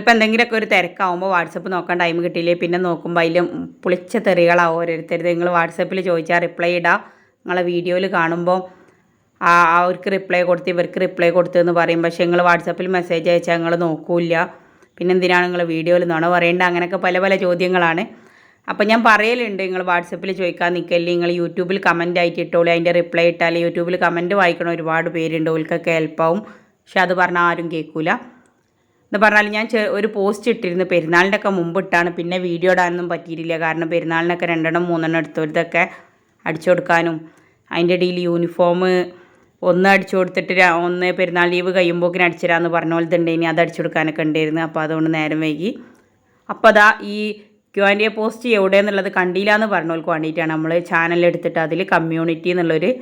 ചിലപ്പോൾ എന്തെങ്കിലുമൊക്കെ ഒരു തിരക്കാവുമ്പോൾ വാട്സപ്പ് നോക്കാൻ ടൈം കിട്ടിയില്ലേ പിന്നെ നോക്കുമ്പോൾ അതിൽ പുളിച്ച തെറികളാവും ഓരോരുത്തരുത്. നിങ്ങൾ വാട്സപ്പിൽ ചോദിച്ചാൽ റിപ്ലൈ ഇടാം. നിങ്ങളെ വീഡിയോയിൽ കാണുമ്പോൾ അവർക്ക് റിപ്ലൈ കൊടുത്ത് ഇവർക്ക് റിപ്ലൈ കൊടുത്തു എന്ന് പറയും. പക്ഷേ നിങ്ങൾ വാട്സപ്പിൽ മെസ്സേജ് അയച്ചാൽ നിങ്ങൾ നോക്കൂല്ല. പിന്നെ എന്തിനാണ് നിങ്ങൾ വീഡിയോയിൽ നുണ പറയേണ്ട? അങ്ങനെയൊക്കെ പല പല ചോദ്യങ്ങളാണ്. അപ്പോൾ ഞാൻ പറയലുണ്ട്, നിങ്ങൾ വാട്സപ്പിൽ ചോദിക്കാൻ നിൽക്കല്ലേ, നിങ്ങൾ യൂട്യൂബിൽ കമൻറ്റ് ആയിട്ട് ഇട്ടോളൂ. അതിൻ്റെ റിപ്ലൈ ഇട്ടാൽ യൂട്യൂബിൽ കമൻറ്റ് വായിക്കണ ഒരുപാട് പേരുണ്ട്, ഓൽക്കൊക്കെ ഹെൽപ്പാവും. പക്ഷെ അത് പറഞ്ഞാൽ ആരും കേൾക്കൂല. എന്ന് പറഞ്ഞാൽ ഞാൻ ഒരു പോസ്റ്റ് ഇട്ടിരുന്നു പെരുന്നാളിൻ്റെ ഒക്കെ മുമ്പിട്ടാണ്. പിന്നെ വീഡിയോ ഇടാനൊന്നും പറ്റിയിട്ടില്ല. കാരണം പെരുന്നാളിനൊക്കെ 2 3 എടുത്തവരതൊക്കെ അടിച്ചു കൊടുക്കാനും അതിൻ്റെ ഇടയിൽ യൂണിഫോം ഒന്ന് അടിച്ചു കൊടുത്തിട്ട് ഒന്ന് പെരുന്നാൾ ലീവ് കഴിയുമ്പോഴേക്കിന് അടിച്ചിരാന്ന് പറഞ്ഞ പോലത്തെ ഉണ്ട്. ഇനി അത് അടിച്ചു കൊടുക്കാനൊക്കെ ഉണ്ടായിരുന്നു. അപ്പോൾ അതുകൊണ്ട് നേരം വൈകി. അപ്പോൾ അതാ ഈ Q&A പോസ്റ്റ് എവിടെയെന്നുള്ളത് കണ്ടില്ല എന്ന് പറഞ്ഞവർക്ക് വേണ്ടിയിട്ടാണ് നമ്മൾ ചാനലെടുത്തിട്ട് അതിൽ കമ്മ്യൂണിറ്റി എന്നുള്ളൊരു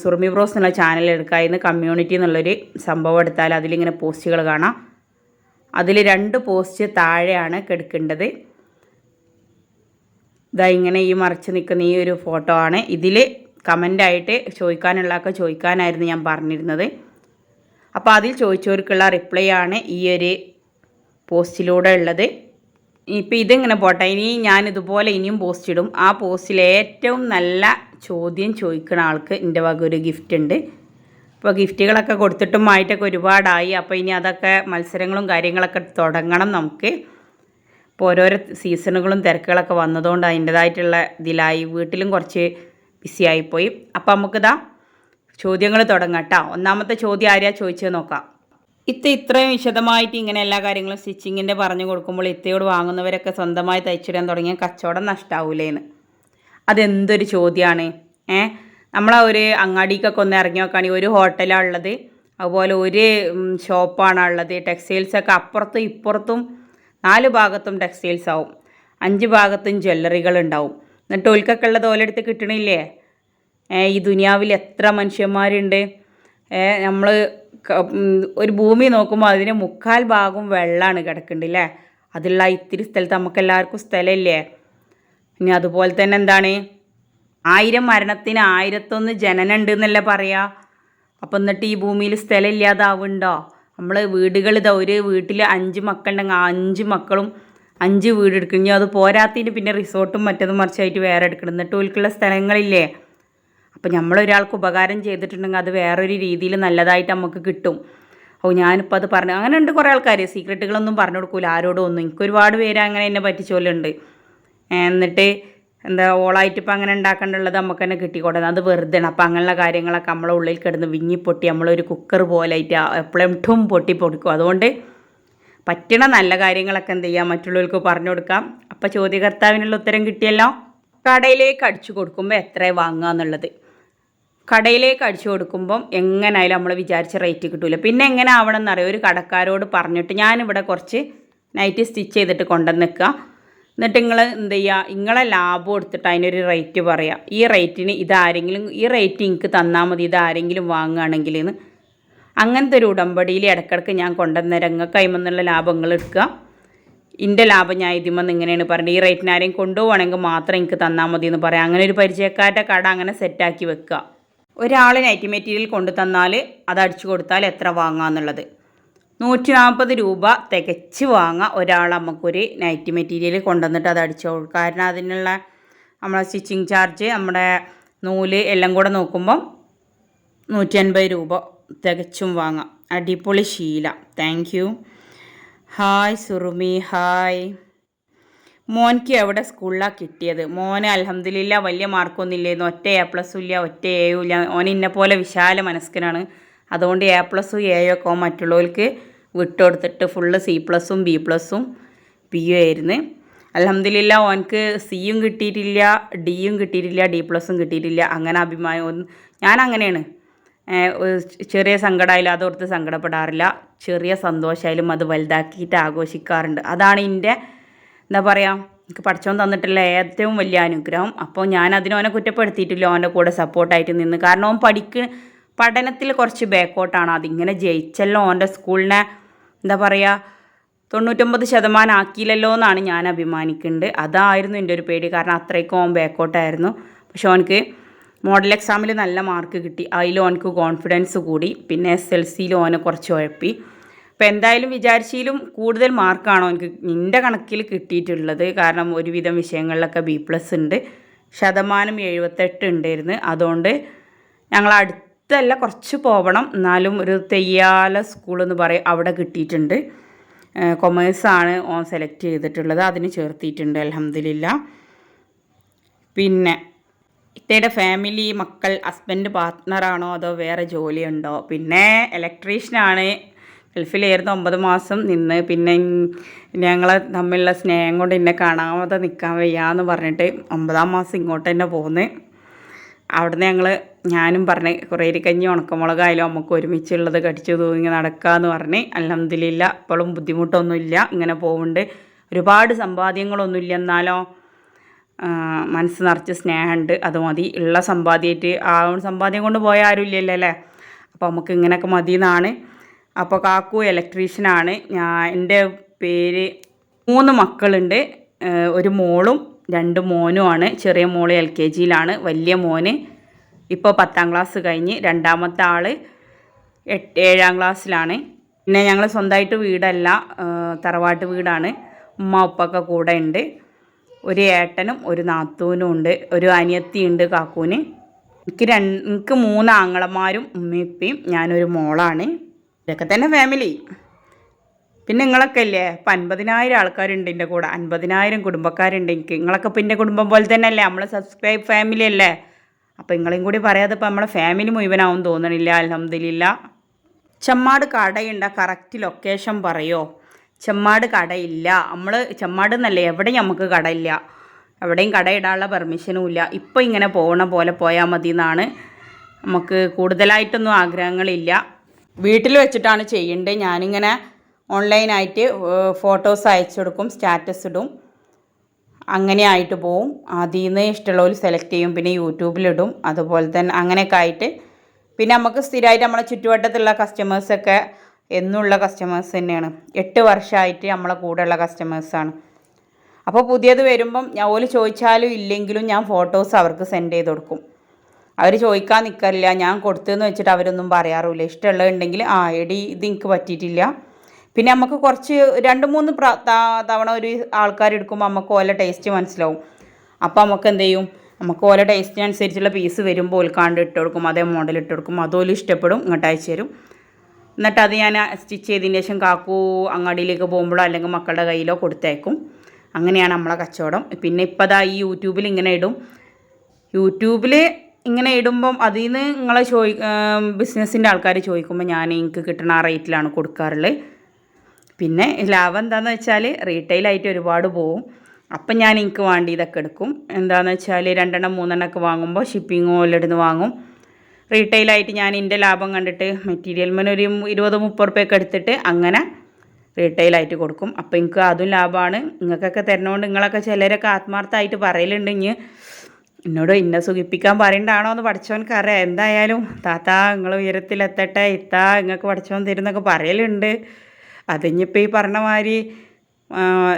സുറുമി ബ്രോസ് എന്നുള്ള ചാനൽ എടുക്കാതിരുന്ന് കമ്മ്യൂണിറ്റി എന്നുള്ളൊരു സംഭവം എടുത്താൽ അതിലിങ്ങനെ പോസ്റ്റുകൾ കാണാം. അതിൽ 2 പോസ്റ്റ് താഴെയാണ് കിടക്കേണ്ടത്. ഇതാ ഇങ്ങനെ ഈ മറച്ച് നിൽക്കുന്ന ഈ ഒരു ഫോട്ടോ ആണ്. ഇതിൽ കമൻ്റായിട്ട് ചോദിക്കാനുള്ളതൊക്കെ ചോദിക്കാനായിരുന്നു ഞാൻ പറഞ്ഞിരുന്നത്. അപ്പോൾ അതിൽ ചോദിച്ചവർക്കുള്ള റിപ്ലൈ ആണ് ഈ ഒരു പോസ്റ്റിലൂടെ ഉള്ളത്. ഇപ്പോൾ ഇതിങ്ങനെ പോട്ടെ, ഇനി ഞാനിതുപോലെ ഇനിയും പോസ്റ്റ് ഇടും. ആ പോസ്റ്റിൽ ഏറ്റവും നല്ല ചോദ്യം ചോദിക്കുന്ന ആൾക്ക് എൻ്റെ വക ഒരു ഗിഫ്റ്റ് ഉണ്ട്. ഇപ്പോൾ ഗിഫ്റ്റുകളൊക്കെ കൊടുത്തിട്ടും ആയിട്ടൊക്കെ ഒരുപാടായി. അപ്പോൾ ഇനി അതൊക്കെ മത്സരങ്ങളും കാര്യങ്ങളൊക്കെ തുടങ്ങണം നമുക്ക്. ഇപ്പോൾ ഓരോരോ സീസണുകളും തിരക്കുകളൊക്കെ വന്നതുകൊണ്ട് അതിൻ്റേതായിട്ടുള്ള ഇതിലായി വീട്ടിലും കുറച്ച് ബിസി ആയിപ്പോയി. അപ്പോൾ നമുക്കിതാ ചോദ്യങ്ങൾ തുടങ്ങാം കേട്ടോ. ഒന്നാമത്തെ ചോദ്യം ആരെയാ ചോദിച്ചത് നോക്കാം. ഇത്രയും വിശദമായിട്ട് ഇങ്ങനെ എല്ലാ കാര്യങ്ങളും സ്റ്റിച്ചിങ്ങിൻ്റെ പറഞ്ഞു കൊടുക്കുമ്പോൾ ഇത്തയോട് വാങ്ങുന്നവരൊക്കെ സ്വന്തമായി തയ്ച്ചിടാൻ തുടങ്ങിയ കച്ചവടം നഷ്ടാവൂലേന്ന്. അതെന്തൊരു ചോദ്യമാണ്. നമ്മളെ ഒരു അങ്ങാടിക്കൊക്കെ ഒന്ന് ഇറങ്ങി നോക്കുകയാണെങ്കിൽ ഒരു ഹോട്ടലാണ് ഉള്ളത്, അതുപോലെ ഒരു ഷോപ്പാണ് ഉള്ളത്. ടെക്സ്റ്റൈൽസൊക്കെ അപ്പുറത്തും ഇപ്പുറത്തും 4 ഭാഗത്തും ടെക്സ്റ്റൈൽസ് ആവും, 5 ഭാഗത്തും ജ്വല്ലറികൾ ഉണ്ടാവും. എന്നിട്ട് ഓൽക്കൊക്കെ ഉള്ളത് ഓലെടുത്ത് കിട്ടണില്ലേ? ഈ ദുനിയാവിൽ എത്ര മനുഷ്യന്മാരുണ്ട്. നമ്മൾ ഒരു ഭൂമി നോക്കുമ്പോൾ അതിന് 3/4 ഭാഗവും വെള്ളമാണ് കിടക്കുന്നുണ്ടല്ലേ. അതിലുള്ള ഇത്തിരി സ്ഥലത്ത് നമുക്ക് എല്ലാവർക്കും സ്ഥലമില്ലേ? ഇനി അതുപോലെ തന്നെ എന്താണ്, 1000 മരണത്തിന് 1001 ജനനം ഉണ്ട് എന്നല്ലേ പറയുക. അപ്പം എന്നിട്ട് ഈ ഭൂമിയിൽ സ്ഥലം ഇല്ലാതാവുന്നുണ്ടോ? നമ്മൾ വീടുകൾ ഒരു വീട്ടിൽ 5 മക്കളുണ്ടെങ്കിൽ 5 മക്കളും 5 വീട് എടുക്കുന്നു. അത് പോരാത്തതിന് പിന്നെ റിസോർട്ടും മറ്റതും മറിച്ചായിട്ട് വേറെ എടുക്കണം. എന്നിട്ട് ഓൽക്കുള്ള സ്ഥലങ്ങളില്ലേ? അപ്പോൾ നമ്മളൊരാൾക്ക് ഉപകാരം ചെയ്തിട്ടുണ്ടെങ്കിൽ അത് വേറൊരു രീതിയിൽ നല്ലതായിട്ട് നമുക്ക് കിട്ടും. ഞാനിപ്പോൾ അത് പറഞ്ഞു. അങ്ങനെ ഉണ്ട് കുറേ ആൾക്കാർ സീക്രട്ടുകളൊന്നും പറഞ്ഞു കൊടുക്കില്ല ആരോടും ഒന്നും. എനിക്കൊരുപാട് പേര് അങ്ങനെ എന്നെ പറ്റിച്ചോലുണ്ട്. എന്നിട്ട് എന്താ ഓളായിട്ട് ഇപ്പം അങ്ങനെ ഉണ്ടാക്കേണ്ടുള്ളത് നമുക്ക് തന്നെ കിട്ടിക്കോട്ടെ, അത് വെറുതെയാണ്. അപ്പം അങ്ങനെയുള്ള കാര്യങ്ങളൊക്കെ നമ്മളെ ഉള്ളിൽ കിടന്ന് വിങ്ങിപ്പൊട്ടി നമ്മളൊരു കുക്കർ പോലായിട്ട് എപ്പോഴും ഠും പൊട്ടിക്കും. അതുകൊണ്ട് പറ്റണ നല്ല കാര്യങ്ങളൊക്കെ എന്ത് ചെയ്യാം, മറ്റുള്ളവർക്ക് പറഞ്ഞു കൊടുക്കാം. അപ്പോൾ ചോദ്യകർത്താവിനുള്ള ഉത്തരം കിട്ടിയല്ലോ. കടയിലേക്ക് അടിച്ചു കൊടുക്കുമ്പോൾ എത്ര വാങ്ങുക എന്നുള്ളത്. കടയിലേക്ക് അടിച്ചു കൊടുക്കുമ്പം എങ്ങനെയായാലും നമ്മൾ വിചാരിച്ച റേറ്റ് കിട്ടില്ല. പിന്നെ എങ്ങനെ ആവണം എന്നറിയാം, ഒരു കടക്കാരോട് പറഞ്ഞിട്ട് ഞാനിവിടെ കുറച്ച് നൈറ്റ് സ്റ്റിച്ച് ചെയ്തിട്ട് കൊണ്ടുവന്ന് നിൽക്കുക. എന്നിട്ട് നിങ്ങൾ എന്ത് ചെയ്യുക, നിങ്ങളെ ലാഭം എടുത്തിട്ട് അതിനൊരു റേറ്റ് പറയുക. ഈ റേറ്റിന് ഇതാരെങ്കിലും ഈ റേറ്റ് എനിക്ക് തന്നാൽ മതി, ഇതാരെങ്കിലും വാങ്ങുകയാണെങ്കിൽ എന്ന്. അങ്ങനത്തെ ഒരു ഉടമ്പടിയിൽ ഇടയ്ക്കിടയ്ക്ക് ഞാൻ കൊണ്ടുവന്നേരം നിങ്ങൾക്ക് അതിമെന്നുള്ള ലാഭങ്ങൾ എടുക്കുക. എൻ്റെ ലാഭം ഞാൻ ഇതിമെന്ന് ഇങ്ങനെയാണ് പറഞ്ഞത്, ഈ റേറ്റിന് ആരെയും കൊണ്ടുപോകണമെങ്കിൽ മാത്രം എനിക്ക് തന്നാൽ മതി എന്ന് പറയാം. അങ്ങനെ ഒരു പരിചയക്കാരുടെ കട അങ്ങനെ സെറ്റാക്കി വെക്കുക. ഒരാൾ നൈറ്റി മെറ്റീരിയൽ കൊണ്ടു തന്നാൽ അത് അടിച്ചു കൊടുത്താൽ എത്ര വാങ്ങാമെന്നുള്ളത് 140 രൂപ തികച്ച് വാങ്ങാം. ഒരാൾ നമുക്കൊരു നൈറ്റി മെറ്റീരിയൽ കൊണ്ടുവന്നിട്ട് അത് അടിച്ചു കൊടുക്കും. കാരണം അതിനുള്ള നമ്മളെ സ്റ്റിച്ചിങ് ചാർജ് നമ്മുടെ നൂല് എല്ലാം കൂടെ നോക്കുമ്പം 150 രൂപ തികച്ചും വാങ്ങാം. അടിപൊളി ശീല. Thank you. Hi Surumi, hi. മോനിക്ക് എവിടെ സ്കൂളിലാണ് കിട്ടിയത്? മോന് അൽഹംദുലില്ലാ വലിയ മാർക്കൊന്നും ഇല്ലായിരുന്നു. ഒറ്റ A+ ഇല്ല, ഒറ്റ Aയും ഇല്ല. ഓൻ ഇന്നെ പോലെ വിശാല മനസ്കനാണ്. അതുകൊണ്ട് A+, Aയൊക്കെ മറ്റുള്ളവർക്ക് വിട്ടുകൊടുത്തിട്ട് ഫുള്ള് C+, B+, Bയും ആയിരുന്നു. അൽഹംദുലില്ലാ ഓനക്ക് Cയും കിട്ടിയിട്ടില്ല, Dയും കിട്ടിയിട്ടില്ല, D+ കിട്ടിയിട്ടില്ല. അങ്ങനെ അഭിമാനം ഞാൻ അങ്ങനെയാണ്. ചെറിയ സങ്കടമായാലും അതോർത്ത് സങ്കടപ്പെടാറില്ല. ചെറിയ സന്തോഷമായാലും അത് വലുതാക്കിയിട്ട് ആഘോഷിക്കാറുണ്ട്. അതാണ് എൻ്റെ എന്താ പറയുക, എനിക്ക് പഠിച്ചോൻ തന്നിട്ടുള്ള ഏറ്റവും വലിയ അനുഗ്രഹം. അപ്പോൾ ഞാൻ അതിനോനെ കുറ്റപ്പെടുത്തിയിട്ടില്ല, ഓൻ്റെ കൂടെ സപ്പോർട്ടായിട്ട് നിന്ന്. കാരണം ഓൻ പഠനത്തിൽ കുറച്ച് ബാക്കോട്ടാണ്. അതിങ്ങനെ ജയിച്ചല്ലോ, ഓൻ്റെ സ്കൂളിനെ എന്താ പറയുക 99% ആക്കിയില്ലല്ലോ എന്നാണ് ഞാൻ അഭിമാനിക്കുന്നുണ്ട്. അതായിരുന്നു എൻ്റെ ഒരു പേടി. കാരണം അത്രയ്ക്കും ഓൻ ബാക്കോട്ടായിരുന്നു. പക്ഷെ ഓനക്ക് മോഡൽ എക്സാമിൽ നല്ല മാർക്ക് കിട്ടി. അതിൽ ഓനക്ക് കോൺഫിഡൻസ് കൂടി. പിന്നെ SLCയിൽ ഓനെ കുറച്ച് ഉഴപ്പി. ഇപ്പം എന്തായാലും വിചാരിച്ചാലും കൂടുതൽ മാർക്കാണോ എനിക്ക് എൻ്റെ കണക്കിൽ കിട്ടിയിട്ടുള്ളത്. കാരണം ഒരുവിധം വിഷയങ്ങളിലൊക്കെ B+ ഉണ്ട്. ശതമാനം 78 ഉണ്ടായിരുന്നു. അതുകൊണ്ട് ഞങ്ങൾ അടുത്തല്ല, കുറച്ച് പോകണം, എന്നാലും ഒരു തെയ്യാല സ്കൂളെന്ന് പറയും, അവിടെ കിട്ടിയിട്ടുണ്ട്. കൊമേഴ്സാണ് ഓൻ സെലക്ട് ചെയ്തിട്ടുള്ളത്, അതിന് ചേർത്തിയിട്ടുണ്ട് അൽഹംദുലില്ലാ. പിന്നെ ഇത്തയുടെ ഫാമിലി, മക്കൾ, ഹസ്ബൻഡ് പാർട്ട്ണറാണോ അതോ വേറെ ജോലിയുണ്ടോ? പിന്നെ ഇലക്ട്രീഷ്യനാണ്. ഗൾഫിലായിരുന്നു 9 മാസം നിന്ന്. പിന്നെ ഞങ്ങൾ തമ്മിലുള്ള സ്നേഹം കൊണ്ട് എന്നെ കാണാതെ നിൽക്കാൻ വയ്യാന്ന് പറഞ്ഞിട്ട് 9-ാം മാസം ഇങ്ങോട്ട് തന്നെ പോന്ന്. അവിടുന്ന് ഞാനും പറഞ്ഞ് കുറേരിക്കഞ്ഞി ഉണക്കമുളകായാലും നമുക്ക് ഒരുമിച്ചുള്ളത് കടിച്ചു തൂങ്ങി നടക്കാമെന്ന് പറഞ്ഞ് അൽഹംദുലില്ലാ ഇപ്പോഴും ബുദ്ധിമുട്ടൊന്നുമില്ല, ഇങ്ങനെ പോകുന്നുണ്ട്. ഒരുപാട് സമ്പാദ്യങ്ങളൊന്നുമില്ല, എന്നാലോ മനസ്സ് നിറച്ച് സ്നേഹമുണ്ട്. അത് മതി. ഉള്ള സമ്പാദ്യമായിട്ട് ആ സമ്പാദ്യം കൊണ്ട് പോയ ആരും ഇല്ലല്ലോ അല്ലേ. അപ്പോൾ നമുക്ക് ഇങ്ങനെയൊക്കെ മതി എന്നാണ്. അപ്പോൾ കാക്കു ഇലക്ട്രീഷ്യനാണ്. എൻ്റെ പേര് 3 മക്കളുണ്ട്. ഒരു മോളും 2 മോനുമാണ്. ചെറിയ മോള് LKGയിലാണ്. വലിയ മോന് ഇപ്പോൾ 10ാം ക്ലാസ് കഴിഞ്ഞ്. രണ്ടാമത്തെ ആൾ 7ാം ക്ലാസ്സിലാണ്. പിന്നെ ഞങ്ങൾ സ്വന്തമായിട്ട് വീടല്ല, തറവാട്ട് വീടാണ്. ഉമ്മ ഉപ്പൊക്കെ കൂടെ ഉണ്ട്. ഒരു ഏട്ടനും ഒരു നാത്തൂനും ഉണ്ട്. ഒരു അനിയത്തിയുണ്ട് കാക്കൂന്. എനിക്ക് 3 ആങ്ങളമാരും ഉമ്മയും ഉപ്പയും ഞാനൊരു മോളാണ്. ഇതൊക്കെ തന്നെ ഫാമിലി. പിന്നെ നിങ്ങളൊക്കെ ഇല്ലേ, ഇപ്പം 50,000 ആൾക്കാരുണ്ട് എൻ്റെ കൂടെ, 50,000 കുടുംബക്കാരുണ്ട് എനിക്ക്. നിങ്ങളൊക്കെ ഇപ്പം എൻ്റെ കുടുംബം പോലെ തന്നെ അല്ലേ, നമ്മൾ സബ്സ്ക്രൈബ് ഫാമിലി അല്ലേ. അപ്പോൾ നിങ്ങളെയും കൂടി പറയാതെ ഇപ്പം നമ്മളെ ഫാമിലി മുഴുവനാവും തോന്നണില്ല. അൽഹംദുലില്ലാ. ചെമ്മാട് കടയുണ്ട, കറക്റ്റ് ലൊക്കേഷൻ പറയോ? ചെമ്മാട് കടയില്ല. നമ്മൾ ചെമ്മാട് എന്നല്ലേ, എവിടെയും നമുക്ക് കടയില്ല, എവിടെയും കടയിടാനുള്ള പെർമിഷനും ഇല്ല. ഇപ്പോൾ ഇങ്ങനെ പോകണ പോലെ പോയാൽ മതി എന്നാണ്. നമുക്ക് കൂടുതലായിട്ടൊന്നും ആഗ്രഹങ്ങളില്ല. വീട്ടിൽ വെച്ചിട്ടാണ് ചെയ്യേണ്ടത്. ഞാനിങ്ങനെ ഓൺലൈനായിട്ട് ഫോട്ടോസ് അയച്ചു കൊടുക്കും, സ്റ്റാറ്റസ് ഇടും, അങ്ങനെ ആയിട്ട് പോവും. അതിൽ നിന്ന് ഇഷ്ടമുള്ളവർ സെലക്ട് ചെയ്യും, പിന്നെ യൂട്യൂബിലിടും. അതുപോലെ തന്നെ അങ്ങനെയൊക്കെ ആയിട്ട് പിന്നെ നമുക്ക് സ്ഥിരമായിട്ട് നമ്മളെ ചുറ്റുവട്ടത്തുള്ള കസ്റ്റമേഴ്സൊക്കെ എന്നുള്ള കസ്റ്റമേഴ്സ് തന്നെയാണ്. 8 വർഷമായിട്ട് നമ്മളെ കൂടെയുള്ള കസ്റ്റമേഴ്സാണ്. അപ്പോൾ പുതിയത് വരുമ്പം ഓല് ചോദിച്ചാലും ഇല്ലെങ്കിലും ഞാൻ ഫോട്ടോസ് അവർക്ക് സെൻഡ് ചെയ്ത് കൊടുക്കും. അവർ ചോദിക്കാൻ നിൽക്കാറില്ല. ഞാൻ കൊടുത്തതെന്ന് വെച്ചിട്ട് അവരൊന്നും പറയാറില്ല. ഇഷ്ടമുള്ളതുണ്ടെങ്കിൽ എടി ഇത് എനിക്ക് പറ്റിയിട്ടില്ല. പിന്നെ നമുക്ക് കുറച്ച് 2-3 തവണ ഒരു ആൾക്കാർ എടുക്കുമ്പോൾ നമുക്ക് ഓല ടേസ്റ്റ് മനസ്സിലാവും. അപ്പോൾ നമുക്ക് എന്ത് ചെയ്യും, നമുക്ക് ഓല ടേസ്റ്റിനനുസരിച്ചുള്ള പീസ് വരുമ്പോൾ ഓൽക്കാണ്ട് ഇട്ട് കൊടുക്കും, അതേ മോഡൽ ഇട്ട് കൊടുക്കും. അതുപോലെ ഇഷ്ടപ്പെടും, ഇങ്ങോട്ട് അയച്ചു തരും. എന്നിട്ട് അത് ഞാൻ സ്റ്റിച്ച് ചെയ്തതിന് ശേഷം കാക്കു അങ്ങാടിയിലേക്ക് പോകുമ്പോഴോ അല്ലെങ്കിൽ മക്കളുടെ കയ്യിലോ കൊടുത്തയക്കും. അങ്ങനെയാണ് നമ്മളെ കച്ചവടം. പിന്നെ ഇപ്പോൾ ഈ യൂട്യൂബിൽ ഇങ്ങനെ ഇടും. യൂട്യൂബിൽ ഇങ്ങനെ ഇടുമ്പം അതിൽ നിന്ന് നിങ്ങളെ ബിസിനസ്സിൻ്റെ ആൾക്കാർ ചോദിക്കുമ്പോൾ ഞാൻ എനിക്ക് കിട്ടുന്ന ആ റേറ്റിലാണ് കൊടുക്കാറുള്ളത്. പിന്നെ ലാഭം എന്താണെന്ന് വെച്ചാൽ റീറ്റെയിലായിട്ട് ഒരുപാട് പോവും. അപ്പം ഞാൻ എനിക്ക് വേണ്ടി ഇതൊക്കെ എടുക്കും. എന്താണെന്ന് വെച്ചാൽ 2-3 എണ്ണമൊക്കെ വാങ്ങുമ്പോൾ ഷിപ്പിംഗ് ഓലെടുന്ന് വാങ്ങും. റീറ്റെയിലായിട്ട് ഞാൻ എൻ്റെ ലാഭം കണ്ടിട്ട് മെറ്റീരിയൽമേന് ഒരു 20-30 റുപ്യൊക്കെ എടുത്തിട്ട് അങ്ങനെ റീറ്റെയിലായിട്ട് കൊടുക്കും. അപ്പോൾ എനിക്ക് അതും ലാഭമാണ്. നിങ്ങൾക്കൊക്കെ തരുന്നതുകൊണ്ട് നിങ്ങളൊക്കെ ചിലരൊക്കെ ആത്മാർത്ഥമായിട്ട് പറയലുണ്ട്, ഇനി എന്നോട് ഇന്നെ സുഖിപ്പിക്കാൻ പറയണ്ടാണോ എന്ന് പഠിച്ചവനക്കറിയാം. എന്തായാലും താത്ത നിങ്ങൾ ഉയരത്തിലെത്തട്ടെ, ഇത്താ നിങ്ങൾക്ക് പഠിച്ചവൻ തരുന്നൊക്കെ പറയലുണ്ട്. അതിനിപ്പോൾ ഈ പറഞ്ഞ മാതിരി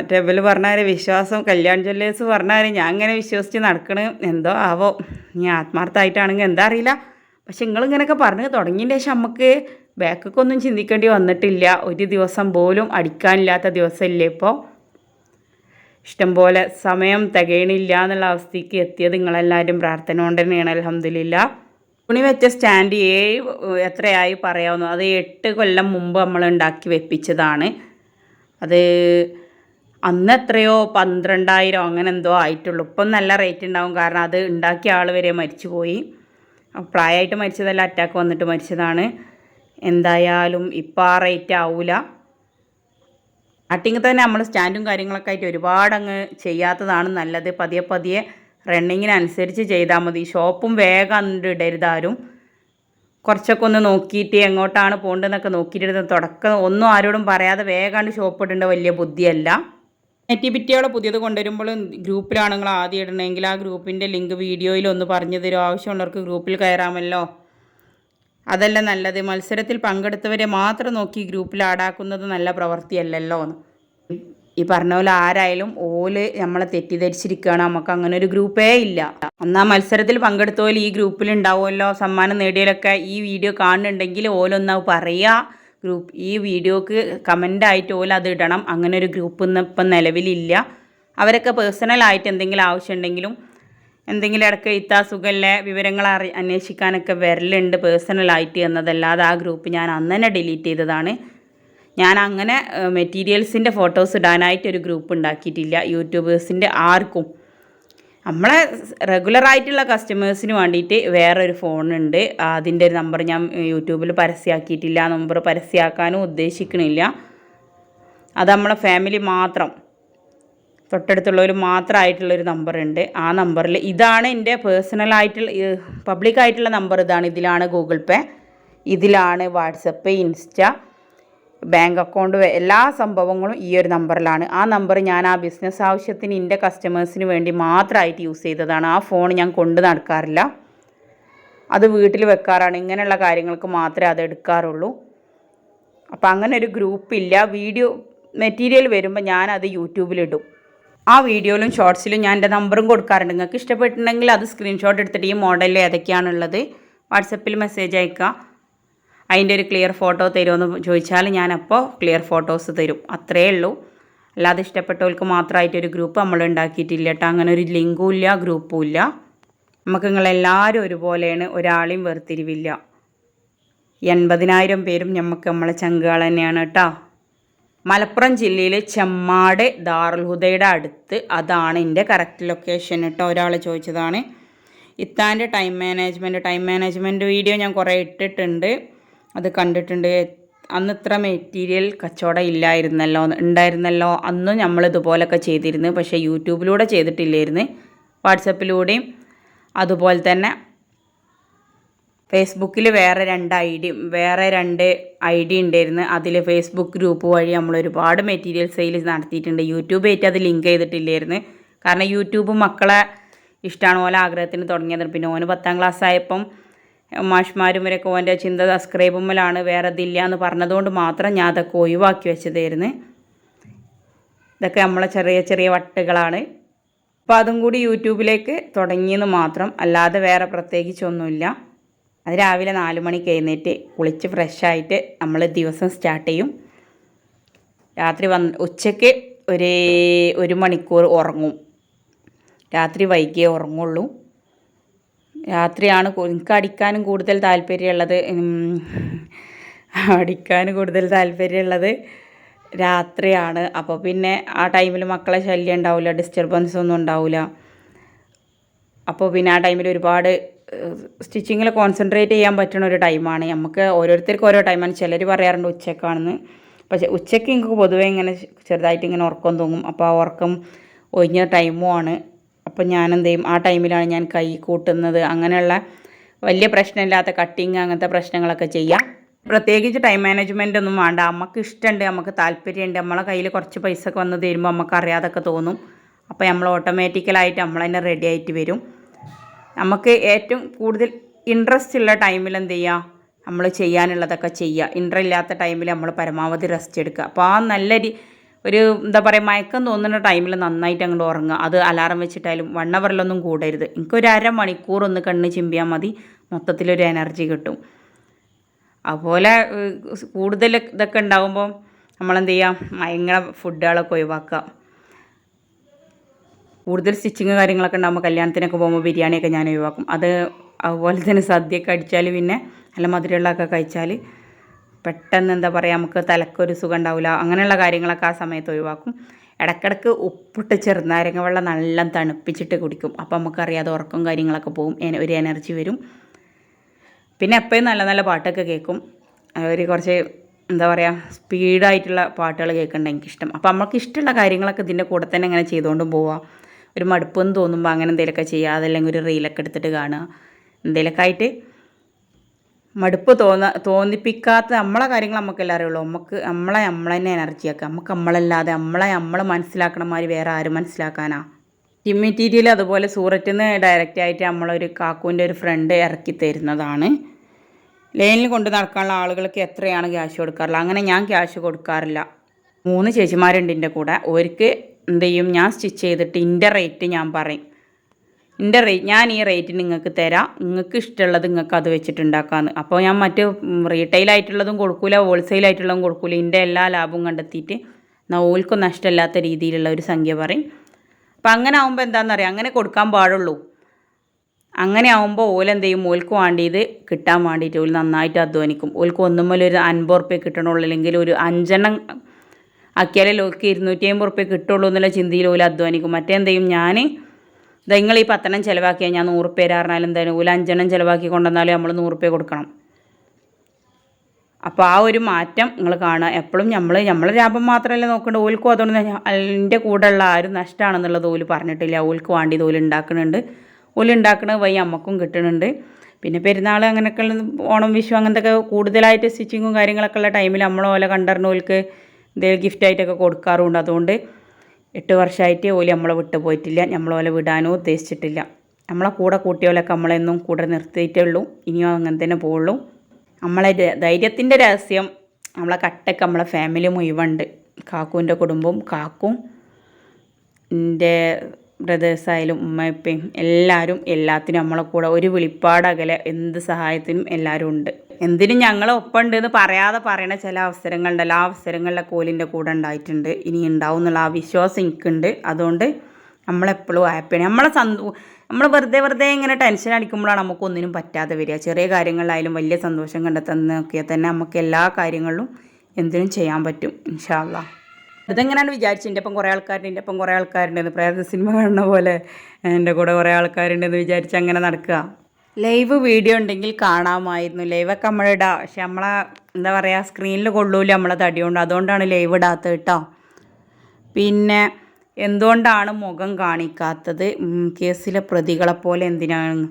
ടെബിൾ പറഞ്ഞാൽ വിശ്വാസം, കല്യാൺ ജ്വല്ലേഴ്സ് പറഞ്ഞാൽ ഞാൻ ഇങ്ങനെ വിശ്വസിച്ച് നടക്കണ് എന്തോ ആവോ. ഇനി ആത്മാർത്ഥമായിട്ടാണെങ്കിൽ എന്താ അറിയില്ല. പക്ഷെ നിങ്ങളിങ്ങനെയൊക്കെ പറഞ്ഞ് തുടങ്ങിയതിൻ്റെ ശേഷം നമുക്ക് ബാക്കൊക്കെ ചിന്തിക്കേണ്ടി വന്നിട്ടില്ല. ഒരു ദിവസം പോലും അടിക്കാനില്ലാത്ത ദിവസമില്ലേ ഇപ്പോൾ. ഇഷ്ടംപോലെ സമയം തികയണില്ല എന്നുള്ള അവസ്ഥയ്ക്ക് എത്തിയത് നിങ്ങളെല്ലാവരും പ്രാർത്ഥന കൊണ്ട് തന്നെയാണ്. അൽഹംദുലില്ലാ. തുണി വെച്ച സ്റ്റാൻഡ് എത്രയായി പറയാവുന്നു. അത് 8 കൊല്ലം മുമ്പ് നമ്മൾ ഉണ്ടാക്കി വെപ്പിച്ചതാണ്. അത് അന്ന് എത്രയോ 12,000 അങ്ങനെ എന്തോ ആയിട്ടുള്ളൂ. ഇപ്പം നല്ല റേറ്റ് ഉണ്ടാവും, കാരണം അത് ഉണ്ടാക്കിയ ആൾ വരെ മരിച്ചു പോയി. പ്രായമായിട്ട് മരിച്ചതല്ല, അറ്റാക്ക് വന്നിട്ട് മരിച്ചതാണ്. എന്തായാലും ഇപ്പം ആ റേറ്റ് ആവില്ല. സ്റ്റാർട്ടിങ്ങിൽ തന്നെ നമ്മൾ സ്റ്റാൻഡും കാര്യങ്ങളൊക്കെ ആയിട്ട് ഒരുപാട് അങ്ങ് ചെയ്യാത്തതാണ് നല്ലത്. പതിയെ പതിയെ റണ്ണിങ്ങിനനുസരിച്ച് ചെയ്താൽ മതി. ഷോപ്പും വേഗം അങ്ങോട്ട് ഇടരുതാരും. കുറച്ചൊക്കെ ഒന്ന് നോക്കിയിട്ട് എങ്ങോട്ടാണ് പോകേണ്ടതെന്നൊക്കെ നോക്കിയിട്ട് തുടക്കം ഒന്നും ആരോടും പറയാതെ വേഗമാണ് ഷോപ്പ് ഇടേണ്ട വലിയ ബുദ്ധിയല്ല. നെറ്റിവിറ്റികൾ പുതിയത് കൊണ്ടുവരുമ്പോൾ ഗ്രൂപ്പിലാണ് നിങ്ങൾ ആദ്യം ഇടണമെങ്കിൽ ആ ഗ്രൂപ്പിൻ്റെ ലിങ്ക് വീഡിയോയിൽ ഒന്ന് പറഞ്ഞു തരും. ആവശ്യമുള്ളവർക്ക് ഗ്രൂപ്പിൽ കയറാമല്ലോ. അതല്ല നല്ലത്. മത്സരത്തിൽ പങ്കെടുത്തവരെ മാത്രം നോക്കി ഗ്രൂപ്പിൽ ആഡാക്കുന്നത് നല്ല പ്രവൃത്തിയല്ലല്ലോ എന്ന്. ഈ പറഞ്ഞ പോലെ ആരായാലും ഓല് നമ്മളെ തെറ്റിദ്ധരിച്ചിരിക്കുകയാണ്. നമുക്ക് അങ്ങനെ ഒരു ഗ്രൂപ്പേ ഇല്ല. എന്നാൽ മത്സരത്തിൽ പങ്കെടുത്തവർ ഈ ഗ്രൂപ്പിൽ ഉണ്ടാവുമല്ലോ, സമ്മാനം നേടിയവരൊക്കെ ഈ വീഡിയോ കാണുന്നുണ്ടെങ്കിൽ ഓലൊന്ന് പറയുക, ഗ്രൂപ്പ് ഈ വീഡിയോക്ക് കമൻ്റായിട്ട് പോലും അത് ഇടണം. അങ്ങനെ ഒരു ഗ്രൂപ്പ് ഇപ്പം നിലവിലില്ല. അവരൊക്കെ പേഴ്സണലായിട്ട് എന്തെങ്കിലും ആവശ്യമുണ്ടെങ്കിലും എന്തെങ്കിലും ഇടയ്ക്ക് സുഖമില്ല വിവരങ്ങൾ അന്വേഷിക്കാനൊക്കെ വരലുണ്ട് പേഴ്സണലായിട്ട് എന്നതല്ലാതെ ആ ഗ്രൂപ്പ് ഞാൻ അന്ന് തന്നെ ഡിലീറ്റ് ചെയ്തതാണ്. ഞാൻ അങ്ങനെ മെറ്റീരിയൽസിൻ്റെ ഫോട്ടോസ് ഇടാനായിട്ടൊരു ഗ്രൂപ്പ് ഉണ്ടാക്കിയിട്ടില്ല. യൂട്യൂബേഴ്സിൻ്റെ ആർക്കും നമ്മളെ റെഗുലറായിട്ടുള്ള കസ്റ്റമേഴ്സിന് വേണ്ടിയിട്ട് വേറൊരു ഫോണുണ്ട്. അതിൻ്റെ ഒരു നമ്പർ ഞാൻ യൂട്യൂബിൽ പരസ്യമാക്കിയിട്ടില്ല. ആ നമ്പർ പരസ്യമാക്കാനും ഉദ്ദേശിക്കണില്ല. അത് നമ്മളെ ഫാമിലി മാത്രം തൊട്ടടുത്തുള്ളവർ മാത്രമായിട്ടുള്ളൊരു നമ്പറുണ്ട്. ആ നമ്പറിൽ ഇതാണ് എൻ്റെ പേഴ്സണലായിട്ടുള്ള പബ്ലിക്കായിട്ടുള്ള നമ്പർ ഇതാണ്. ഇതിലാണ് ഗൂഗിൾ പേ, ഇതിലാണ് വാട്സപ്പ്, ഇൻസ്റ്റ, ബാങ്ക് അക്കൗണ്ട്, എല്ലാ സംഭവങ്ങളും ഈ ഒരു നമ്പറിലാണ്. ആ നമ്പർ ഞാൻ ആ ബിസിനസ് ആവശ്യത്തിന് എൻ്റെ കസ്റ്റമേഴ്സിന് വേണ്ടി മാത്രമായിട്ട് യൂസ് ചെയ്തതാണ്. ആ ഫോൺ ഞാൻ കൊണ്ട് നടക്കാറില്ല, അത് വീട്ടിൽ വെക്കാറാണ്. ഇങ്ങനെയുള്ള കാര്യങ്ങൾക്ക് മാത്രമേ അത് എടുക്കാറുള്ളൂ. അപ്പോൾ അങ്ങനെ ഒരു ഗ്രൂപ്പില്ല. വീഡിയോ മെറ്റീരിയൽ വരുമ്പോൾ ഞാനത് യൂട്യൂബിലിടും. ആ വീഡിയോയിലും ഷോർട്സിലും ഞാൻ എൻ്റെ നമ്പറും കൊടുക്കാറുണ്ട്. നിങ്ങൾക്ക് ഇഷ്ടപ്പെട്ടിട്ടുണ്ടെങ്കിൽ അത് സ്ക്രീൻഷോട്ട് എടുത്തിട്ട് ഈ മോഡലിൽ ഏതൊക്കെയാണുള്ളത് വാട്സപ്പിൽ മെസ്സേജ് അയക്കുക. അതിൻ്റെ ഒരു ക്ലിയർ ഫോട്ടോ തരുമെന്ന് ചോദിച്ചാൽ ഞാനപ്പോൾ ക്ലിയർ ഫോട്ടോസ് തരും. അത്രയേ ഉള്ളൂ. അല്ലാതെ ഇഷ്ടപ്പെട്ടവർക്ക് മാത്രമായിട്ടൊരു ഗ്രൂപ്പ് നമ്മൾ ഉണ്ടാക്കിയിട്ടില്ല കേട്ടോ. അങ്ങനെ ഒരു ലിങ്കും ഇല്ല, ഗ്രൂപ്പും ഇല്ല. നമുക്ക് നിങ്ങളെല്ലാവരും ഒരുപോലെയാണ്, ഒരാളെയും വേർതിരിവില്ല. 80,000 പേരും നമ്മളെ ചങ്കുകൾ തന്നെയാണ് കേട്ടോ. മലപ്പുറം ജില്ലയിൽ ചെമ്മാട് ദാറുൽ ഹുദയുടെ അടുത്ത്, അതാണ് എൻ്റെ കറക്റ്റ് ലൊക്കേഷൻ കേട്ടോ. ഒരാൾ ചോദിച്ചതാണ്. ഇത്താൻ്റെ ടൈം മാനേജ്മെൻറ്റ് വീഡിയോ ഞാൻ കുറേ ഇട്ടിട്ടുണ്ട്, അത് കണ്ടിട്ടുണ്ട്. അന്ന് ഇത്ര മെറ്റീരിയൽ കച്ചവടം ഉണ്ടായിരുന്നല്ലോ. അന്നും നമ്മളിതുപോലൊക്കെ ചെയ്തിരുന്നു. പക്ഷേ യൂട്യൂബിലൂടെ ചെയ്തിട്ടില്ലായിരുന്നു, വാട്സപ്പിലൂടെയും. അതുപോലെ തന്നെ ഫേസ്ബുക്കിൽ വേറെ രണ്ട് ഐ ഡി ഉണ്ടായിരുന്നു. അതിൽ ഫേസ്ബുക്ക് ഗ്രൂപ്പ് വഴി നമ്മൾ ഒരുപാട് മെറ്റീരിയൽ സെയിൽ നടത്തിയിട്ടുണ്ട്. യൂട്യൂബായിട്ട് അത് ലിങ്ക് ചെയ്തിട്ടില്ലായിരുന്നു. കാരണം യൂട്യൂബ് മക്കളെ ഇഷ്ടമാണ്, ഓല ആഗ്രഹത്തിന് തുടങ്ങിയത്. പിന്നെ ഓന് 10ാം ക്ലാസ് ആയപ്പം മാഷ്മാരും വരെയൊക്കെ ഓൻ്റെ ചിന്ത സബ്സ്ക്രൈബുമ്മലാണ്, വേറെ ഇതില്ല എന്ന് പറഞ്ഞതുകൊണ്ട് മാത്രം ഞാൻ അതൊക്കെ ഒഴിവാക്കി വെച്ചതായിരുന്നു. ഇതൊക്കെ നമ്മളെ ചെറിയ ചെറിയ വട്ടുകളാണ്. അപ്പോൾ അതും കൂടി യൂട്യൂബിലേക്ക് തുടങ്ങിയെന്ന് മാത്രം, അല്ലാതെ വേറെ പ്രത്യേകിച്ചൊന്നുമില്ല. അത് രാവിലെ 4 മണിക്ക് എഴുന്നേറ്റ് കുളിച്ച് ഫ്രഷായിട്ട് നമ്മൾ ദിവസം സ്റ്റാർട്ട് ചെയ്യും. രാത്രി ഉച്ചയ്ക്ക് 1 മണിക്കൂർ ഉറങ്ങും. രാത്രി വൈകിയേ ഉറങ്ങുള്ളൂ. രാത്രിയാണ് എനിക്ക് അടിക്കാനും കൂടുതൽ താല്പര്യമുള്ളത് രാത്രിയാണ്. അപ്പോൾ പിന്നെ ആ ടൈമിൽ മക്കളെ ശല്യം ഉണ്ടാവില്ല, ഡിസ്റ്റർബൻസ് ഒന്നും ഉണ്ടാവില്ല. അപ്പോൾ പിന്നെ ആ ടൈമിൽ ഒരുപാട് സ്റ്റിച്ചിങ്ങിൽ കോൺസെൻട്രേറ്റ് ചെയ്യാൻ പറ്റുന്ന ഒരു ടൈമാണ്. നമുക്ക് ഓരോരുത്തർക്കും ഓരോ ടൈമാണ്. ചിലർ പറയാറുണ്ട് ഉച്ചക്കാണെന്ന്. പക്ഷേ ഉച്ചയ്ക്ക് എനിക്ക് പൊതുവേ ഇങ്ങനെ ചെറുതായിട്ട് ഇങ്ങനെ ഉറക്കം തൂങ്ങും. അപ്പോൾ ആ ഉറക്കം ഒഴിഞ്ഞ ടൈമുമാണ്. അപ്പം ഞാനെന്ത് ചെയ്യും, ആ ടൈമിലാണ് ഞാൻ കൈ കൂട്ടുന്നത്. അങ്ങനെയുള്ള വലിയ പ്രശ്നമില്ലാത്ത കട്ടിങ് അങ്ങനത്തെ പ്രശ്നങ്ങളൊക്കെ ചെയ്യാം. പ്രത്യേകിച്ച് ടൈം മാനേജ്മെൻ്റ് ഒന്നും വേണ്ട. നമുക്ക് ഇഷ്ടമുണ്ട്, നമുക്ക് താല്പര്യമുണ്ട്, നമ്മളെ കയ്യിൽ കുറച്ച് പൈസ ഒക്കെ വന്ന് തരുമ്പോൾ നമുക്ക് അറിയാതൊക്കെ തോന്നും. അപ്പോൾ നമ്മൾ ഓട്ടോമാറ്റിക്കലായിട്ട് നമ്മൾ തന്നെ റെഡി ആയിട്ട് വരും. നമുക്ക് ഏറ്റവും കൂടുതൽ ഇൻട്രസ്റ്റ് ഉള്ള ടൈമിൽ എന്ത് ചെയ്യുക, നമ്മൾ ചെയ്യാനുള്ളതൊക്കെ ചെയ്യുക. ഇൻട്രസ്റ്റ് ഇല്ലാത്ത ടൈമിൽ നമ്മൾ പരമാവധി റെസ്റ്റ് എടുക്കുക. അപ്പോൾ ആ ഒരു എന്താ പറയുക, മയക്കം തോന്നുന്ന ടൈമിൽ നന്നായിട്ട് അങ്ങോട്ട് ഉറങ്ങുക. അത് അലാറം വെച്ചിട്ടായാലും 1 അവറിലൊന്നും കൂടരുത്. എനിക്കൊരു 1/2 മണിക്കൂർ ഒന്ന് കണ്ണ് ചിമ്പിയാൽ മതി, മൊത്തത്തിലൊരു എനർജി കിട്ടും. അതുപോലെ കൂടുതൽ ഇതൊക്കെ ഉണ്ടാകുമ്പോൾ നമ്മളെന്ത് ചെയ്യുക, മയങ്ങണ ഫുഡുകളൊക്കെ ഒഴിവാക്കുക. കൂടുതൽ സ്റ്റിച്ചിങ് കാര്യങ്ങളൊക്കെ ഉണ്ടാകുമ്പോൾ കല്യാണത്തിനൊക്കെ പോകുമ്പോൾ ബിരിയാണിയൊക്കെ ഞാൻ ഒഴിവാക്കും. അതുപോലെ തന്നെ സദ്യയൊക്കെ അടിച്ചാൽ പിന്നെ നല്ല മധുരമുള്ളതൊക്കെ കഴിച്ചാൽ പെട്ടെന്ന് എന്താ പറയുക, നമുക്ക് തലക്കൊരു സുഖം ഉണ്ടാവില്ല. അങ്ങനെയുള്ള കാര്യങ്ങളൊക്കെ ആ സമയത്ത് ഒഴിവാക്കും. ഇടയ്ക്കിടയ്ക്ക് ഉപ്പിട്ട് ചെറുനാരങ്ങ വെള്ളം നല്ല തണുപ്പിച്ചിട്ട് കുടിക്കും. അപ്പോൾ നമുക്കറിയാതെ ഉറക്കം കാര്യങ്ങളൊക്കെ പോകും, ഒരു എനർജി വരും. പിന്നെ എപ്പോഴും നല്ല നല്ല പാട്ടൊക്കെ കേൾക്കും. കുറച്ച് എന്താ പറയുക, സ്പീഡായിട്ടുള്ള പാട്ടുകൾ കേൾക്കേണ്ട എനിക്കിഷ്ടം. അപ്പോൾ നമുക്ക് ഇഷ്ടമുള്ള കാര്യങ്ങളൊക്കെ ഇതിൻ്റെ കൂടെ തന്നെ ഇങ്ങനെ ചെയ്തുകൊണ്ടും പോവാം. ഒരു മടുപ്പെന്ന് തോന്നുമ്പോൾ അങ്ങനെ എന്തെങ്കിലുമൊക്കെ ചെയ്യുക. അതല്ലെങ്കിൽ ഒരു റീലൊക്കെ എടുത്തിട്ട് കാണുക. എന്തെങ്കിലുമൊക്കെ ആയിട്ട് മടുപ്പ് തോന്നിപ്പിക്കാത്ത നമ്മളെ കാര്യങ്ങൾ നമുക്കെല്ലാം അറിയുള്ളൂ. നമ്മളെ തന്നെ എനർജിയാക്കുക. നമ്മളല്ലാതെ നമ്മൾ മനസ്സിലാക്കണമാതിരി വേറെ ആരും മനസ്സിലാക്കാനാ. ടിം മെറ്റീരിയൽ അതുപോലെ സൂററ്റിൽ നിന്ന് ഡയറക്റ്റായിട്ട് നമ്മളൊരു കാക്കൂൻ്റെ ഒരു ഫ്രണ്ട് ഇറക്കി തരുന്നതാണ്. ലൈനിൽ കൊണ്ട് നടക്കാനുള്ള ആളുകൾക്ക് എത്രയാണ് ക്യാഷ് കൊടുക്കാറുള്ളത്? അങ്ങനെ ഞാൻ ക്യാഷ് കൊടുക്കാറില്ല. 3 ചേച്ചിമാരുണ്ട് എൻ്റെ കൂടെ. അവർക്ക് എന്ത് ചെയ്യും, ഞാൻ സ്റ്റിച്ച് ചെയ്തിട്ട് എൻ്റെ റേറ്റ് ഞാൻ പറയും. ഞാൻ ഈ റേറ്റിന് നിങ്ങൾക്ക് തരാം, നിങ്ങൾക്ക് ഇഷ്ടമുള്ളത് നിങ്ങൾക്ക് അത് വെച്ചിട്ടുണ്ടാക്കാമെന്ന്. അപ്പോൾ ഞാൻ മറ്റ് റീറ്റെയിലായിട്ടുള്ളതും കൊടുക്കില്ല, ഹോൾസെയിലായിട്ടുള്ളതും കൊടുക്കില്ല. എൻ്റെ എല്ലാ ലാഭവും കണ്ടെത്തിയിട്ട് ഓൽക്കും നഷ്ടമില്ലാത്ത രീതിയിലുള്ള ഒരു സംഖ്യ പറയും. അപ്പം അങ്ങനെ ആകുമ്പോൾ എന്താണെന്നറിയാം, അങ്ങനെ കൊടുക്കാൻ പാടുള്ളൂ. അങ്ങനെ ആകുമ്പോൾ ഓലെന്ത് ചെയ്യും, ഓൽക്ക് വേണ്ടിയത് കിട്ടാൻ വേണ്ടിയിട്ട് ഓല് നന്നായിട്ട് അധ്വാനിക്കും. ഓൽക്ക് ഒന്നുമല്ല ഒരു 50 ഉറുപ്പ്യ കിട്ടണുള്ളൂ, അല്ലെങ്കിൽ ഒരു 5 ആക്കിയാലേ ഓൽക്ക് 250 ഉറുപ്പ്യ കിട്ടുള്ളൂ എന്നുള്ള ചിന്തയിൽ ഓല് അധ്വാനിക്കും. മറ്റേന്ത് ചെയ്യും, നിങ്ങൾ ഈ 10 ചിലവാക്കിയാൽ ഞാൻ 100 ഉറുപ്പ്യ പറഞ്ഞാൽ എന്തായാലും ഓല് 5 ചിലവാക്കി കൊണ്ടുവന്നാലും നമ്മൾ 100 ഉറുപ്പ്യ കൊടുക്കണം. അപ്പോൾ ആ ഒരു മാറ്റം നിങ്ങൾ കാണുക. എപ്പോഴും നമ്മളെ ലാഭം മാത്രമല്ല നോക്കേണ്ടത്, ഓൽക്കും അതുകൊണ്ട് എൻ്റെ കൂടെയുള്ള ആരും നഷ്ടമാണെന്നുള്ളത് ഓല് പറഞ്ഞിട്ടില്ല. ഓൽക്ക് വേണ്ടിയത് ഓല് ഉണ്ടാക്കുന്നുണ്ട്. ഓല് ഉണ്ടാക്കുന്നത് വഴി അമ്മക്കും കിട്ടുന്നുണ്ട്. പിന്നെ പെരുന്നാൾ അങ്ങനെയൊക്കെയുള്ള ഓണം വിഷു അങ്ങനത്തെ കൂടുതലായിട്ട് സ്റ്റിച്ചിങ്ങും കാര്യങ്ങളൊക്കെ ഉള്ള ടൈമിൽ നമ്മൾ ഓലെ കണ്ടറിഞ്ഞ് ഓൽക്ക് എന്തെങ്കിലും ഗിഫ്റ്റായിട്ടൊക്കെ കൊടുക്കാറുണ്ട്. അതുകൊണ്ട് 8 വർഷമായിട്ട് ഓല് നമ്മളെ വിട്ടു പോയിട്ടില്ല, നമ്മളോലെ വിടാനോ ഉദ്ദേശിച്ചിട്ടില്ല. നമ്മളെ കൂടെ കൂട്ടിയോലൊക്കെ നമ്മളെന്നും കൂടെ നിർത്തിയിട്ടേ ഉള്ളൂ, ഇനിയും അങ്ങനെ തന്നെ പോവുള്ളൂ. നമ്മളെ ധൈര്യത്തിൻ്റെ രഹസ്യം നമ്മളെ കട്ടക്ക് നമ്മളെ ഫാമിലി മുഴുവനുണ്ട്. കാക്കുവിൻ്റെ കുടുംബവും കാക്കും എൻ്റെ ബ്രദേഴ്സായാലും ഉമ്മയപ്പയും എല്ലാവരും എല്ലാത്തിനും നമ്മളെ കൂടെ ഒരു വിളിപ്പാടകലെ എന്ത് സഹായത്തിനും എല്ലാവരും ഉണ്ട്. എന്തിനും ഞങ്ങൾ ഒപ്പം ഉണ്ട് എന്ന് പറയാതെ പറയണ ചില അവസരങ്ങളുണ്ടല്ലോ, ആ അവസരങ്ങളിലൊക്കെ ഓലിൻ്റെ കൂടെ ഉണ്ടായിട്ടുണ്ട്, ഇനി ഉണ്ടാവും എന്നുള്ള ആ വിശ്വാസം എനിക്കുണ്ട്. അതുകൊണ്ട് നമ്മളെപ്പോഴും ഹാപ്പിയാണ്. നമ്മൾ വെറുതെ ഇങ്ങനെ ടെൻഷൻ അടിക്കുമ്പോഴാണ് നമുക്കൊന്നിനും പറ്റാതെ വരിക. ചെറിയ കാര്യങ്ങളിലായാലും വലിയ സന്തോഷം കണ്ടെത്തുന്നതൊക്കെ തന്നെ നമുക്ക് എല്ലാ കാര്യങ്ങളിലും എന്തിനും ചെയ്യാൻ പറ്റും ഇൻഷാ അല്ലാ. ഇതെങ്ങനെയാണ് വിചാരിച്ചു, എൻ്റെ ഒപ്പം കുറേ ആൾക്കാരുണ്ടെന്ന് പ്രേത സിനിമ കാണുന്ന പോലെ എൻ്റെ കൂടെ കുറേ ആൾക്കാരുണ്ടെന്ന് വിചാരിച്ച് അങ്ങനെ നടക്കുക. ലൈവ് വീഡിയോ ഉണ്ടെങ്കിൽ കാണാമായിരുന്നു. ലൈവൊക്കെ നമ്മളിടാം, പക്ഷെ നമ്മളെ എന്താ പറയുക, സ്ക്രീനിൽ കൊള്ളൂല നമ്മളെ തടിയുണ്ട്. അതുകൊണ്ടാണ് ലൈവ് ഇടാത്തത് കേട്ടോ. പിന്നെ എന്തുകൊണ്ടാണ് മുഖം കാണിക്കാത്തത്, കേസിലെ പ്രതികളെപ്പോലെ എന്തിനാണ്,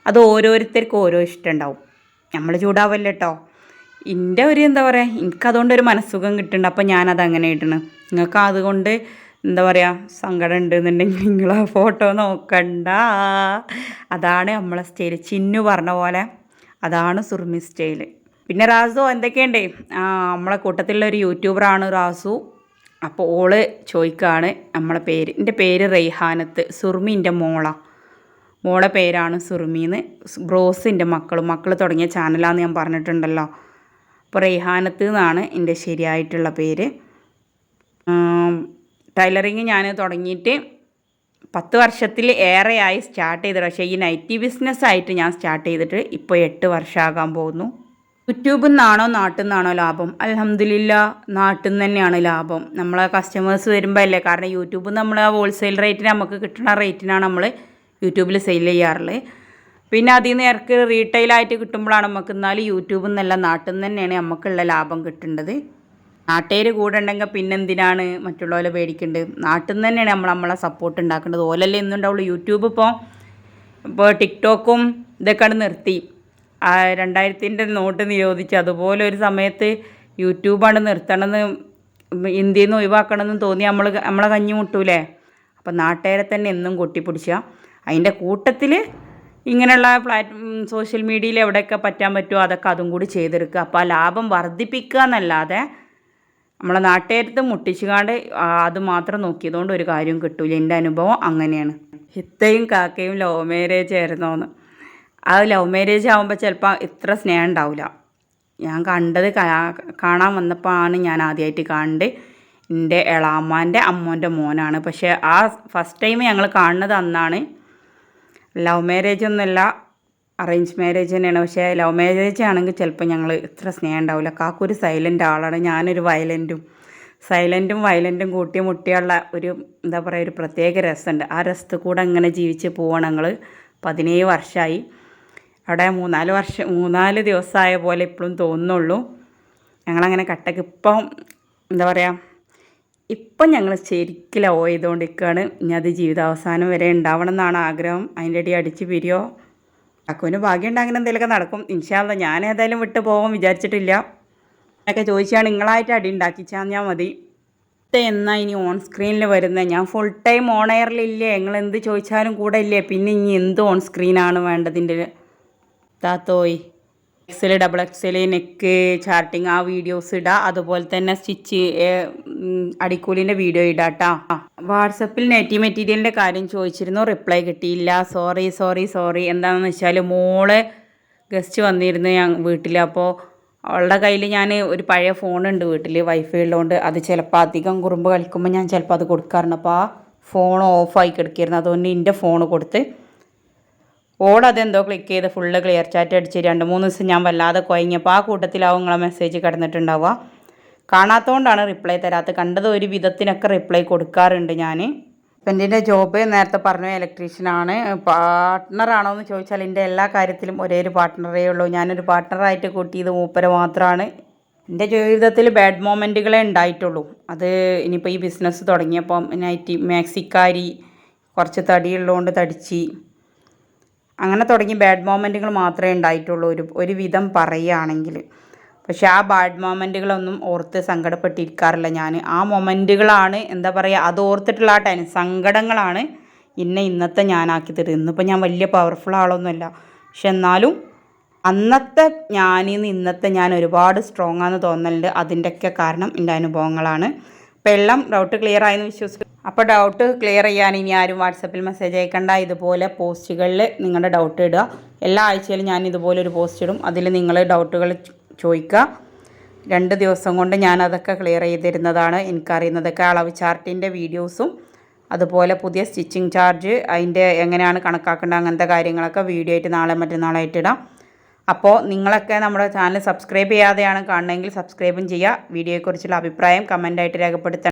അത് ഓരോരുത്തർക്കും ഓരോ ഇഷ്ടമുണ്ടാവും. നമ്മൾ ചൂടാവല്ലേ കേട്ടോ. എൻ്റെ ഒരു എന്താ പറയുക, എനിക്കതുകൊണ്ടൊരു മനസ്സുഖം കിട്ടുന്നുണ്ട്. അപ്പം ഞാനത് അങ്ങനെ ഇടണം. നിങ്ങൾക്ക് അതുകൊണ്ട് എന്താ പറയുക സങ്കടം ഉണ്ടെന്നുണ്ടെങ്കിൽ നിങ്ങൾ ആ ഫോട്ടോ നോക്കണ്ട. അതാണ് നമ്മളെ സ്റ്റൈൽ. ചിന്നു പറഞ്ഞ പോലെ അതാണ് സുറുമി സ്റ്റൈൽ. പിന്നെ റാസു എന്തൊക്കെയുണ്ട്, നമ്മളെ കൂട്ടത്തിലുള്ള ഒരു യൂട്യൂബറാണ് റാസു. അപ്പോൾ ഓള് ചോദിക്കുകയാണ് നമ്മളെ പേര്. എൻ്റെ പേര് റെയ്ഹാനത്ത്, സുറുമി എൻ്റെ മോളെ പേരാണ് സുറുമിന്ന്. ബ്രോസിൻ്റെ മക്കൾ തുടങ്ങിയ ചാനലാണെന്ന് ഞാൻ പറഞ്ഞിട്ടുണ്ടല്ലോ. അപ്പോൾ റെയ്ഹാനത്ത് എന്നാണ് എൻ്റെ ശരിയായിട്ടുള്ള പേര്. ടൈലറിങ് ഞാൻ തുടങ്ങിയിട്ട് 10 വർഷത്തിൽ ഏറെയായി സ്റ്റാർട്ട് ചെയ്തത്. പക്ഷേ ഈ നൈറ്റി ബിസിനസ്സായിട്ട് ഞാൻ സ്റ്റാർട്ട് ചെയ്തിട്ട് ഇപ്പോൾ 8 വർഷമാകാൻ പോകുന്നു. യൂട്യൂബിൽ നിന്നാണോ നാട്ടിൽ നിന്നാണോ ലാഭം? അൽഹംദുലില്ലാ നാട്ടിൽ നിന്ന് തന്നെയാണ് ലാഭം. നമ്മളെ കസ്റ്റമേഴ്സ് വരുമ്പോൾ അല്ലേ, കാരണം യൂട്യൂബിൽ നമ്മൾ ആ ഹോൾസെയിൽ റേറ്റിന് നമുക്ക് കിട്ടുന്ന റേറ്റിനാണ് നമ്മൾ യൂട്യൂബിൽ സെയിൽ ചെയ്യാറുള്ളത്. പിന്നെ അതിൽ നിന്ന് ഇറക്കി റീറ്റെയിലായിട്ട് കിട്ടുമ്പോഴാണ് നമുക്ക്, എന്നാലും യൂട്യൂബിൽ നിന്നല്ല നാട്ടിൽ നിന്ന് തന്നെയാണ് നമുക്കുള്ള ലാഭം കിട്ടേണ്ടത്. നാട്ടുകാർ കൂടെ ഉണ്ടെങ്കിൽ പിന്നെന്തിനാണ് മറ്റുള്ളവരെ പേടിക്കേണ്ടത്? നാട്ടിൽ നിന്ന് തന്നെയാണ് നമ്മളെ സപ്പോർട്ട് ഉണ്ടാക്കേണ്ടത്. ഓലല്ലേ എന്നുണ്ടാവുള്ളൂ. യൂട്യൂബ് ഇപ്പോൾ ടിക്ടോക്കും ഇതൊക്കെയാണ് നിർത്തി, 2000-ൻ്റെ നോട്ട് നിരോധിച്ച്. അതുപോലെ ഒരു സമയത്ത് യൂട്യൂബാണ് നിർത്തണമെന്ന്, ഇന്ത്യയിൽ നിന്ന് ഒഴിവാക്കണമെന്ന് തോന്നി നമ്മളെ കഞ്ഞി മുട്ടൂലേ. അപ്പം നാട്ടുകാരെ തന്നെ എന്നും കൊട്ടിപ്പിടിക്കുക. അതിൻ്റെ കൂട്ടത്തിൽ ഇങ്ങനെയുള്ള സോഷ്യൽ മീഡിയയിൽ എവിടെയൊക്കെ പറ്റാൻ പറ്റുമോ അതൊക്കെ അതും കൂടി ചെയ്തെടുക്കുക. അപ്പോൾ ആ ലാഭം വർദ്ധിപ്പിക്കുക എന്നല്ലാതെ നമ്മളെ നാട്ടുകാരത്ത് മുട്ടിച്ചുകാണ്ട് അത് മാത്രം നോക്കിയതുകൊണ്ട് ഒരു കാര്യവും കിട്ടൂല. എൻ്റെ അനുഭവം അങ്ങനെയാണ്. ഹിത്തയും കാക്കയും ലവ് മാരേജ് ആയിരുന്നോന്ന്. ആ ലവ് മാരേജ് ആകുമ്പോൾ ചിലപ്പോൾ ഇത്ര സ്നേഹം ഉണ്ടാവില്ല. ഞാൻ കണ്ടത് കാണാൻ വന്നപ്പോൾ ആണ് ഞാൻ ആദ്യമായിട്ട് കാണുന്നത്. എൻ്റെ എളാമ്മാൻ്റെ അമ്മോൻ്റെ മോനാണ്. പക്ഷേ ആ ഫസ്റ്റ് ടൈം ഞങ്ങൾ കാണുന്നത് അന്നാണ്. ലവ് മാരേജ് ഒന്നുമല്ല, അറേഞ്ച് മാരേജ് തന്നെയാണ്. പക്ഷേ ലവ് മാരേജ് ആണെങ്കിൽ ചിലപ്പോൾ ഞങ്ങൾ ഇത്ര സ്നേഹം ഉണ്ടാവില്ല. കാക്കൊരു സൈലൻ്റ് ആളാണ്, ഞാനൊരു വയലൻറ്റും. സൈലൻറ്റും വയലൻറ്റും കൂട്ടി മുട്ടിയുള്ള ഒരു എന്താ പറയുക, ഒരു പ്രത്യേക രസമുണ്ട്. ആ രസത്തിൽ കൂടെ അങ്ങനെ ജീവിച്ച് പോവാണ് ഞങ്ങൾ. 17 വർഷമായി അവിടെ. 3-4 ദിവസമായ പോലെ ഇപ്പോഴും തോന്നുന്നുള്ളൂ. ഞങ്ങളങ്ങനെ കട്ടക്ക് ഇപ്പം എന്താ പറയുക, ഇപ്പം ഞങ്ങൾ ശരിക്കും ലവ് ചെയ്തുകൊണ്ടിരിക്കുകയാണ്. ഇനി അത് ജീവിതാവസാനം വരെ ഉണ്ടാവണം എന്നാണ് ആഗ്രഹം. അതിൻ്റെ ഇടയിൽ അടിച്ച് പിരിയോ അക്കുവിന് ഭാഗ്യം ഉണ്ട്, അങ്ങനെ എന്തെങ്കിലുമൊക്കെ നടക്കും ഇൻഷാ അല്ലാ. ഞാൻ ഏതായാലും വിട്ട് പോകാൻ വിചാരിച്ചിട്ടില്ല. ഒക്കെ ചോദിച്ചാണ് നിങ്ങളായിട്ട് അടി ഉണ്ടാക്കിച്ചാൽ മതി. എന്നാ ഇനി ഓൺ സ്ക്രീനിൽ വരുന്നത്? ഞാൻ ഫുൾ ടൈം ഓൺ എയറിലില്ലേ, നിങ്ങൾ എന്ത് ചോദിച്ചാലും കൂടെ ഇല്ലേ. പിന്നെ ഇനി എന്ത് ഓൺ സ്ക്രീനാണ് വേണ്ടതിൻ്റെ താത്തോയ്? എക്സൽ ഡബിൾ എക്സൽ നെക്ക് ചാർട്ടിങ് ആ വീഡിയോസ് ഇടുക. അതുപോലെ തന്നെ സ്റ്റിച്ച് അടിക്കൂലിൻ്റെ വീഡിയോ ഇടാം കേട്ടോ. വാട്സപ്പിൽ നെറ്റി മെറ്റീരിയലിൻ്റെ കാര്യം ചോദിച്ചിരുന്നു, റിപ്ലൈ കിട്ടിയില്ല. സോറി. എന്താണെന്ന് വെച്ചാൽ മോള് ഗസ്റ്റ് വന്നിരുന്നു ഞാൻ വീട്ടിൽ. അപ്പോൾ അവളുടെ കയ്യിൽ ഞാൻ ഒരു പഴയ ഫോണുണ്ട് വീട്ടിൽ, വൈഫൈ ഉള്ളതുകൊണ്ട് അത് ചിലപ്പോൾ അധികം കുറുമ്പ് കളിക്കുമ്പോൾ ഞാൻ ചിലപ്പോൾ അത് കൊടുക്കാറുണ്ട്. അപ്പോൾ ആ ഫോൺ ഓഫായി കിടക്കിയിരുന്നു. അതുകൊണ്ട് എൻ്റെ ഫോൺ കൊടുത്ത് ഓളതെന്തോ ക്ലിക്ക് ചെയ്ത് ഫുള്ള് ക്ലിയർ ചാറ്റ് അടിച്ച് 2-3 ദിവസം ഞാൻ വല്ലാതെ കുഴങ്ങിയപ്പോൾ ആ കൂട്ടത്തിലാവും നിങ്ങളെ മെസ്സേജ് കിടന്നിട്ടുണ്ടാവുക. കാണാത്തതുകൊണ്ടാണ് റിപ്ലൈ തരാത്തത്. കണ്ടത് ഒരു വിധത്തിനൊക്കെ റിപ്ലൈ കൊടുക്കാറുണ്ട് ഞാൻ. ഹസ്ബൻഡിൻ്റെ ജോബ് നേരത്തെ പറഞ്ഞു ഇലക്ട്രീഷ്യനാണ്. പാർട്ട്ണറാണോ എന്ന് ചോദിച്ചാൽ എൻ്റെ എല്ലാ കാര്യത്തിലും ഒരേ ഒരു പാർട്ട്ണറേ ഉള്ളൂ. ഞാനൊരു പാർട്ട്ണറായിട്ട് കൂട്ടിയത് മൂപ്പര് മാത്രമാണ്. എൻ്റെ ജീവിതത്തിൽ ബാഡ് മൊമെൻറ്റുകളെ ഉണ്ടായിട്ടുള്ളൂ. അത് ഇനിയിപ്പോൾ ഈ ബിസിനസ് തുടങ്ങിയപ്പം മാക്സിക്കാരി കുറച്ച് തടിയുള്ളതുകൊണ്ട് തടിച്ച് അങ്ങനെ തുടങ്ങി ബാഡ് മൊമെൻറ്റുകൾ മാത്രമേ ഉണ്ടായിട്ടുള്ളൂ ഒരു വിധം പറയുകയാണെങ്കിൽ. പക്ഷേ ആ ബാഡ് മൊമെൻറ്റുകളൊന്നും ഓർത്ത് സങ്കടപ്പെട്ടിരിക്കാറില്ല ഞാൻ. ആ മൊമെൻറ്റുകളാണ് എന്താ പറയുക, അത് ഓർത്തിട്ടുള്ള ആ സങ്കടങ്ങളാണ് ഇന്നത്തെ ഞാനാക്കി തരുന്നത്. ഇന്നിപ്പോൾ ഞാൻ വലിയ പവർഫുൾ ആളൊന്നുമല്ല, പക്ഷെ എന്നാലും അന്നത്തെ ഞാനിന്ന് ഇന്നത്തെ ഞാൻ ഒരുപാട് സ്ട്രോങ് ആണെന്ന് തോന്നലുണ്ട്. അതിൻ്റെയൊക്കെ കാരണം എൻ്റെ അനുഭവങ്ങളാണ്. അപ്പോൾ എല്ലാം ഡൗട്ട് ക്ലിയർ ആയെന്ന് വിശ്വസിക്കുന്നു. അപ്പോൾ ഡൗട്ട് ക്ലിയർ ചെയ്യാൻ ഇനി ആരും വാട്സപ്പിൽ മെസ്സേജ് അയക്കണ്ട. ഇതുപോലെ പോസ്റ്റുകളിൽ നിങ്ങളുടെ ഡൗട്ട് ഇടുക. എല്ലാ ആഴ്ചയിലും ഞാൻ ഇതുപോലെ ഒരു പോസ്റ്റ് ഇടും. അതിൽ നിങ്ങൾ ഡൗട്ടുകൾ ചോദിക്കുക. 2 ദിവസം കൊണ്ട് ഞാൻ അതൊക്കെ ക്ലിയർ ചെയ്ത് തരുന്നതാണ്. എനിക്കറിയുന്നതൊക്കെ അളവ് ചാർട്ടിൻ്റെ വീഡിയോസും അതുപോലെ പുതിയ സ്റ്റിച്ചിങ് ചാർജ് അതിൻ്റെ എങ്ങനെയാണ് കണക്കാക്കേണ്ടത് അങ്ങനത്തെ കാര്യങ്ങളൊക്കെ വീഡിയോ ആയിട്ട് നാളെ മറ്റന്നാളായിട്ട് ഇടാം. അപ്പോൾ നിങ്ങളൊക്കെ നമ്മുടെ ചാനൽ സബ്സ്ക്രൈബ് ചെയ്യാതെയാണ് കാണണമെങ്കിൽ സബ്സ്ക്രൈബും ചെയ്യുക. വീഡിയോയെക്കുറിച്ചുള്ള അഭിപ്രായം കമൻ്റായിട്ട് രേഖപ്പെടുത്തണം.